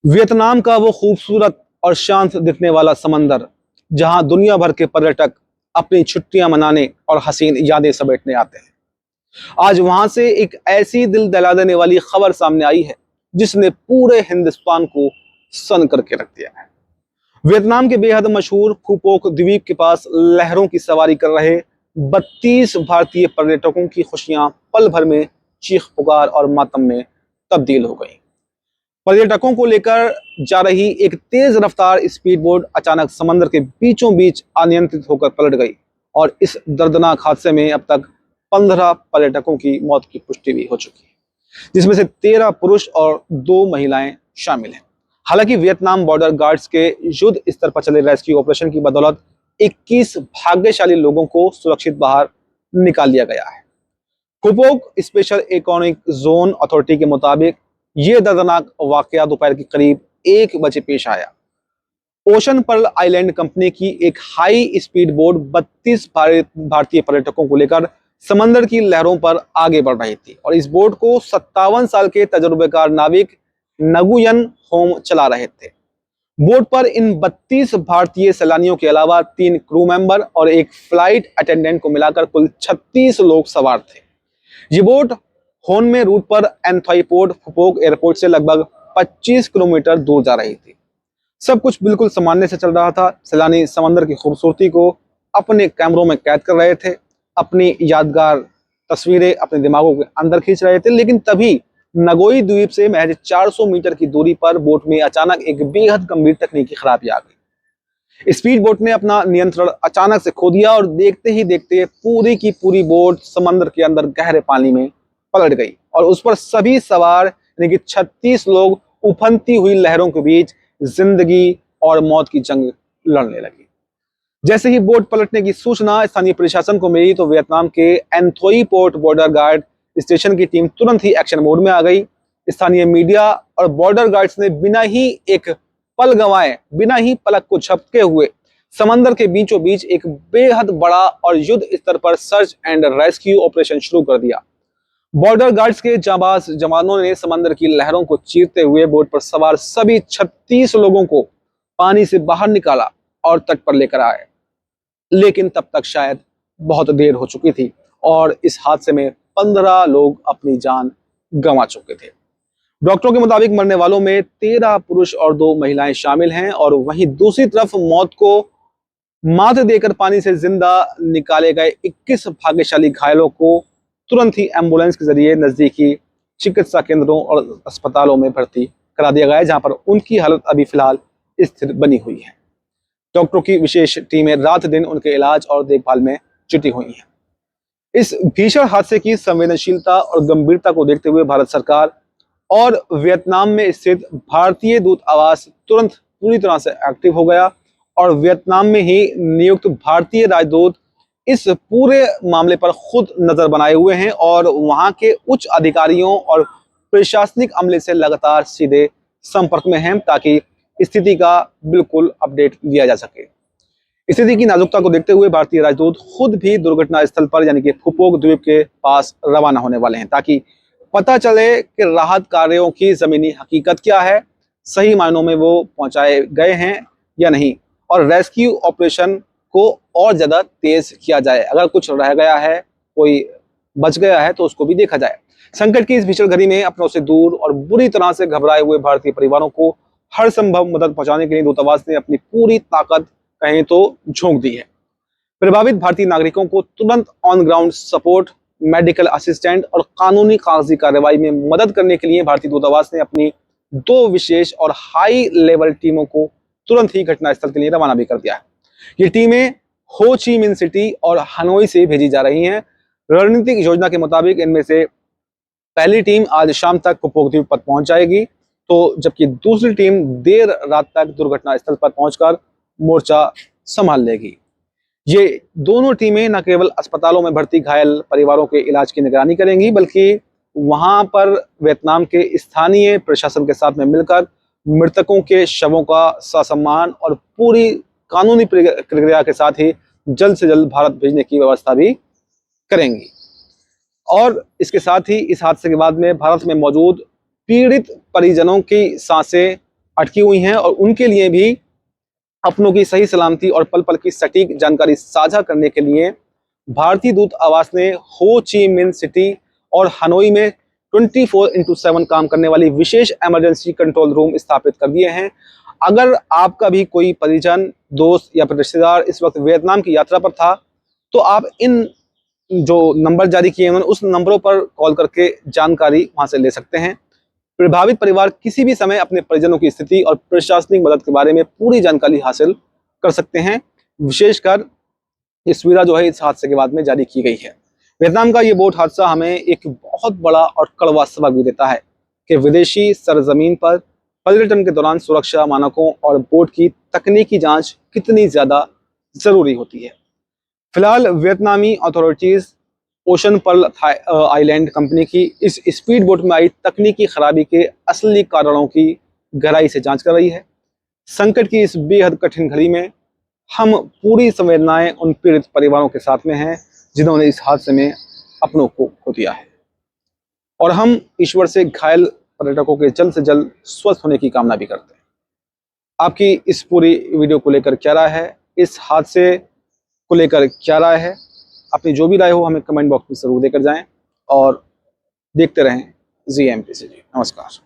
Vietnam का वो खूबसूरत और शांत दिखने वाला समंदर, जहां दुनिया भर के पर्यटक अपनी छुट्टियां मनाने और हसीन यादें समेटने आते हैं। आज वहां से एक ऐसी दिल दहला देने वाली खबर सामने आई है जिसने पूरे हिंदुस्तान को सन करके रख दिया है। वियतनाम के बेहद मशहूर फूपोक द्वीप के पास लहरों की सवारी कर रहे 32 भारतीय पर्यटकों की खुशियां पल भर में चीख पुकार और मातम में तब्दील हो गई। पर्यटकों को लेकर जा रही एक तेज रफ्तार स्पीड बोट अचानक समंदर के बीचों बीच अनियंत्रित होकर पलट गई और इस दर्दनाक हादसे में अब तक 15 पर्यटकों की मौत की पुष्टि भी हो चुकी है, जिसमें से 13 पुरुष और 2 महिलाएं शामिल हैं। हालांकि वियतनाम बॉर्डर गार्ड्स के युद्ध स्तर पर चले रेस्क्यू ऑपरेशन की बदौलत 21 भाग्यशाली लोगों को सुरक्षित बाहर निकाल लिया गया है। फुपोक स्पेशल इकोनॉमिक जोन अथॉरिटी के मुताबिक ये दर्दनाक वाकया दोपहर के करीब 1 बजे पेश आया। ओशन पर्ल आइलैंड कंपनी की एक हाई स्पीड बोट 32 भारतीय पर्यटकों को लेकर समंदर की लहरों पर आगे बढ़ रही थी और इस बोट को 57 साल के तजुर्बेकार नाविक नगुयन होम चला रहे थे। बोट पर इन 32 भारतीय सैलानियों के अलावा 3 क्रू मेंबर और एक फ्लाइट अटेंडेंट को मिलाकर कुल 36 लोग सवार थे। ये बोट होन में रूट पर एंथोई पोर्ट फुपोक एयरपोर्ट से लगभग 25 किलोमीटर दूर जा रही थी। सब कुछ बिल्कुल सामान्य से चल रहा था। सैलानी समंदर की खूबसूरती को अपने कैमरों में कैद कर रहे थे, अपनी यादगार तस्वीरें अपने दिमागों के अंदर खींच रहे थे। लेकिन तभी नगोई द्वीप से महज 400 मीटर की दूरी पर बोट में अचानक एक बेहद गंभीर तकनीकी खराबी आ गई। स्पीड बोट ने अपना नियंत्रण अचानक से खो दिया और देखते ही देखते पूरी की पूरी बोट समंदर के अंदर गहरे पानी में पलट गई और उस पर सभी सवार यानी कि 36 लोग उफनती हुई लहरों के बीच जिंदगी और मौत की जंग लड़ने लगी। जैसे ही बोट पलटने की सूचना स्थानीय प्रशासन को मिली तो वियतनाम के एंथोई पोर्ट बॉर्डर गार्ड स्टेशन की टीम तुरंत ही एक्शन मोड में आ गई। स्थानीय मीडिया और बॉर्डर गार्ड्स ने बिना ही एक पल गंवाए, बिना ही पलक को झपके हुए समंदर के बीचों बीच एक बेहद बड़ा और युद्ध स्तर पर सर्च एंड रेस्क्यू ऑपरेशन शुरू कर दिया। बॉर्डर गार्ड्स के जाबाज जवानों ने समंदर की लहरों को चीरते हुए बोट पर सवार सभी 36 लोगों को पानी से बाहर निकाला और तट पर लेकर आए। लेकिन तब तक शायद बहुत देर हो चुकी थी और इस हादसे में 15 लोग अपनी जान गंवा चुके थे। डॉक्टरों के मुताबिक मरने वालों में 13 पुरुष और 2 महिलाएं शामिल हैं और वहीं दूसरी तरफ मौत को मात देकर पानी से जिंदा निकाले गए 21 भाग्यशाली घायलों को तुरंत ही एम्बुलेंस के जरिए नजदीकी चिकित्सा केंद्रों और अस्पतालों में भर्ती करा दिया गया है, जहां पर उनकी हालत अभी फिलहाल स्थिर बनी हुई है। डॉक्टरों की विशेष टीमें रात दिन उनके इलाज और देखभाल में जुटी हुई हैं। इस भीषण हादसे की संवेदनशीलता और गंभीरता को देखते हुए भारत सरकार और वियतनाम में स्थित भारतीय दूतावास तुरंत पूरी तरह से एक्टिव हो गया और वियतनाम में ही नियुक्त भारतीय राजदूत इस पूरे मामले पर खुद नजर बनाए हुए हैं और वहां के उच्च अधिकारियों और प्रशासनिक अमले से लगातार सीधे संपर्क में हैं ताकि स्थिति का बिल्कुल अपडेट दिया जा सके। स्थिति की नाजुकता को देखते हुए भारतीय राजदूत खुद भी दुर्घटना स्थल पर यानी कि फुपोक द्वीप के पास रवाना होने वाले हैं ताकि पता चले कि राहत कार्यों की जमीनी हकीकत क्या है, सही मायनों में वो पहुंचाए गए हैं या नहीं और रेस्क्यू ऑपरेशन को और ज्यादा तेज किया जाए। अगर कुछ रह गया है, कोई बच गया है तो उसको भी देखा जाए। संकट की इस भीषण घड़ी में अपनों से दूर और बुरी तरह से घबराए हुए भारतीय परिवारों को हर संभव मदद पहुंचाने के लिए दूतावास ने अपनी पूरी ताकत कहें तो झोंक दी है। प्रभावित भारतीय नागरिकों को तुरंत on ground support, medical assistant और कानूनी कागजी कार्रवाई में मदद करने के लिए भारतीय दूतावास ने अपनी 2 विशेष और हाई लेवल टीमों को तुरंत ही घटनास्थल के लिए रवाना भी कर दिया है। ये टीमें हो ची मिन सिटी और हनोई से भेजी जा रही हैं। रणनीतिक योजना के मुताबिक इनमें से पहली टीम आज शाम तक फुपोक द्वीप पर पहुंच जाएगी, तो जबकि दूसरी टीम देर रात तक दुर्घटना स्थल पर पहुंचकर मोर्चा संभाल लेगी। ये दोनों टीमें न केवल अस्पतालों में भर्ती घायल परिवारों के इलाज की निगरानी करेंगी बल्कि वहां पर वियतनाम के स्थानीय प्रशासन के साथ में मिलकर मृतकों के शवों का ससम्मान और पूरी कानूनी प्रक्रिया के साथ ही जल्द से जल्द भारत भेजने की व्यवस्था भी करेंगी। और इसके साथ ही इस हादसे के बाद में भारत में मौजूद पीड़ित परिजनों की सांसें अटकी हुई हैं और उनके लिए भी अपनों की सही सलामती और पल पल की सटीक जानकारी साझा करने के लिए भारतीय दूतावास ने हो ची मिन्ह सिटी और हनोई में 24x7 काम करने वाली विशेष इमरजेंसी कंट्रोल रूम स्थापित कर दिए हैं। अगर आपका भी कोई परिजन, दोस्त या फिर रिश्तेदार इस वक्त वियतनाम की यात्रा पर था, तो आप इन जो नंबर जारी किए हैं उस नंबरों पर कॉल करके जानकारी वहां से ले सकते हैं। प्रभावित परिवार किसी भी समय अपने परिजनों की स्थिति और प्रशासनिक मदद के बारे में पूरी जानकारी हासिल कर सकते हैं। विशेषकर ये सुविधा जो है इस हादसे के बाद में जारी की गई है। वियतनाम का ये बोट हादसा हमें एक बहुत बड़ा और कड़वा सबक भी देता है कि विदेशी सरजमीन पर पर्यटन के दौरान सुरक्षा मानकों और बोट की तकनीकी जांच कितनी ज्यादा जरूरी होती है। फिलहाल वियतनामी authorities ocean pearl island company की इस स्पीड बोट में आई तकनीकी खराबी के असली कारणों की गहराई से जांच कर रही है। संकट की इस बेहद कठिन घड़ी में हम पूरी संवेदनाएं उन पीड़ित परिवारों के साथ में हैं जिन्होंने इस हादसे में अपनों को खो दिया है, और हम ईश्वर से घायल पर्यटकों के जल्द से जल्द स्वस्थ होने की कामना भी करते हैं। आपकी इस पूरी वीडियो को लेकर क्या राय है, इस हादसे को लेकर क्या राय है, अपनी जो भी राय हो हमें कमेंट बॉक्स में जरूर देकर जाएं और देखते रहें ZMPCG। नमस्कार।